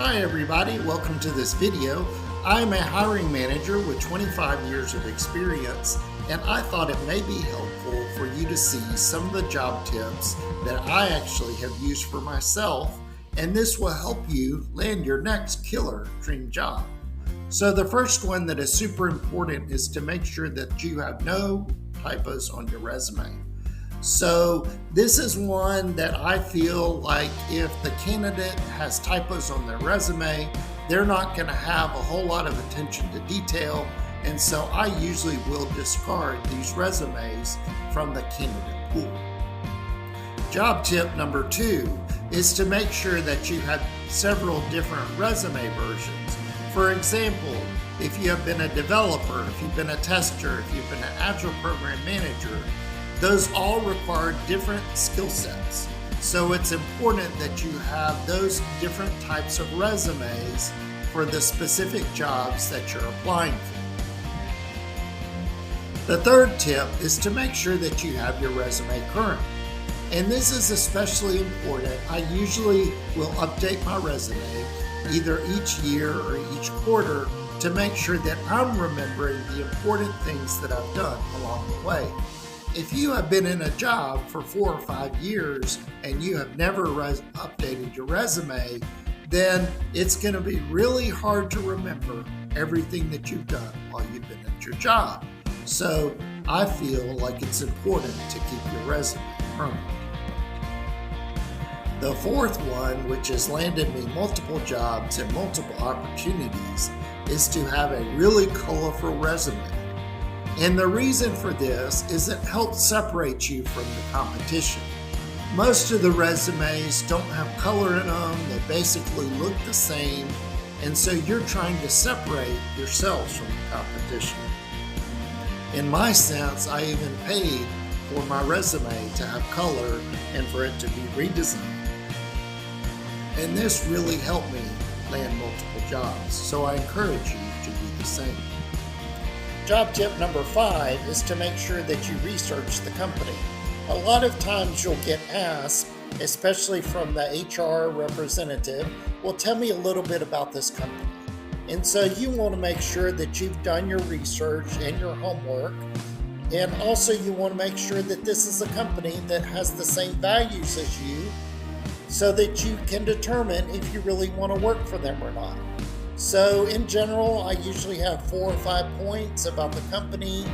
Hi everybody, welcome to this video. I'm a hiring manager with 25 years of experience, and I thought it may be helpful for you to see some of the job tips that I actually have used for myself, and this will help you land your next killer dream job. So the first one that is super important is to make sure that you have no typos on your resume. So this is one that I feel like if the candidate has typos on their resume, they're not going to have a whole lot of attention to detail. And so I usually will discard these resumes from the candidate pool. Job tip number 2 is to make sure that you have several different resume versions. For example, if you have been a developer, if you've been a tester, if you've been an agile program manager, those all require different skill sets. So it's important that you have those different types of resumes for the specific jobs that you're applying for. The third tip is to make sure that you have your resume current. And this is especially important. I usually will update my resume either each year or each quarter to make sure that I'm remembering the important things that I've done along the way. If you have been in a job for 4 or 5 years and you have never updated your resume, then it's going to be really hard to remember everything that you've done while you've been at your job. So I feel like it's important to keep your resume current. The fourth one, which has landed me multiple jobs and multiple opportunities, is to have a really colorful resume. And the reason for this is it helps separate you from the competition. Most of the resumes don't have color in them, they basically look the same, and so you're trying to separate yourselves from the competition. In my sense, I even paid for my resume to have color and for it to be redesigned. And this really helped me land multiple jobs, so I encourage you to do the same. Job tip number 5 is to make sure that you research the company. A lot of times you'll get asked, especially from the HR representative, well, tell me a little bit about this company. And so you want to make sure that you've done your research and your homework. And also you want to make sure that this is a company that has the same values as you so that you can determine if you really want to work for them or not. So in general, I usually have 4 or 5 points about the company,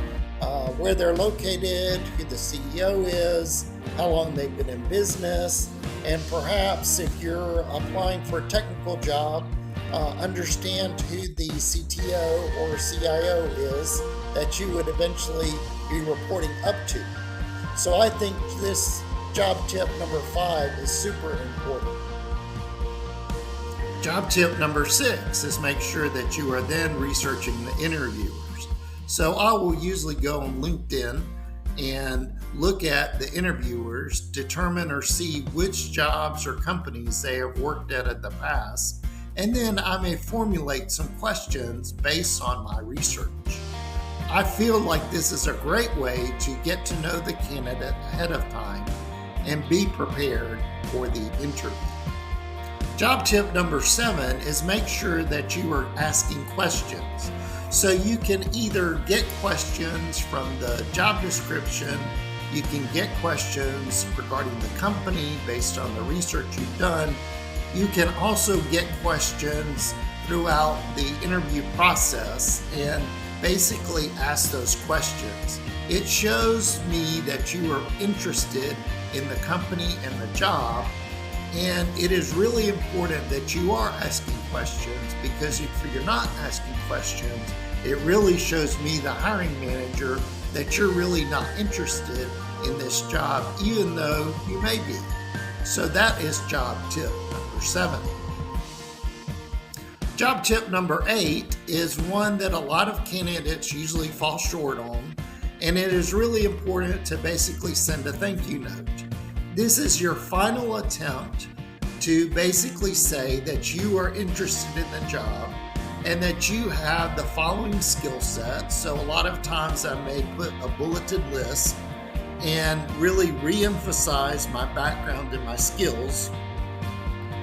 where they're located, who the CEO is, how long they've been in business, and perhaps if you're applying for a technical job, understand who the CTO or CIO is that you would eventually be reporting up to. So I think this job tip number 5 is super important. Job tip number 6 is make sure that you are then researching the interviewers. So I will usually go on LinkedIn and look at the interviewers, determine or see which jobs or companies they have worked at the past, and then I may formulate some questions based on my research. I feel like this is a great way to get to know the candidate ahead of time and be prepared for the interview. Job tip number 7 is make sure that you are asking questions. So you can either get questions from the job description, you can get questions regarding the company based on the research you've done. You can also get questions throughout the interview process and basically ask those questions. It shows me that you are interested in the company and the job. And it is really important that you are asking questions, because if you're not asking questions, it really shows me, the hiring manager, that you're really not interested in this job, even though you may be. So that is job tip number 7. Job tip number 8 is one that a lot of candidates usually fall short on, and it is really important to basically send a thank you note. This is your final attempt to basically say that you are interested in the job and that you have the following skill sets. So a lot of times I may put a bulleted list and really re-emphasize my background and my skills.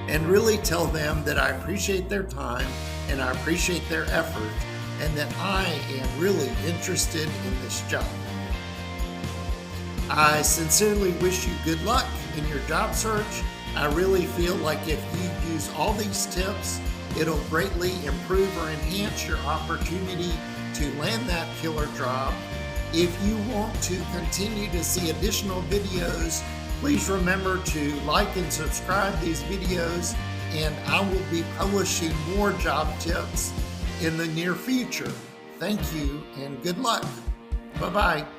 and really tell them that I appreciate their time and I appreciate their effort and that I am really interested in this job. I sincerely wish you good luck in your job search. I really feel like if you use all these tips, it'll greatly improve or enhance your opportunity to land that killer job. If you want to continue to see additional videos, please remember to like and subscribe these videos, and I will be publishing more job tips in the near future. Thank you and good luck. Bye-bye.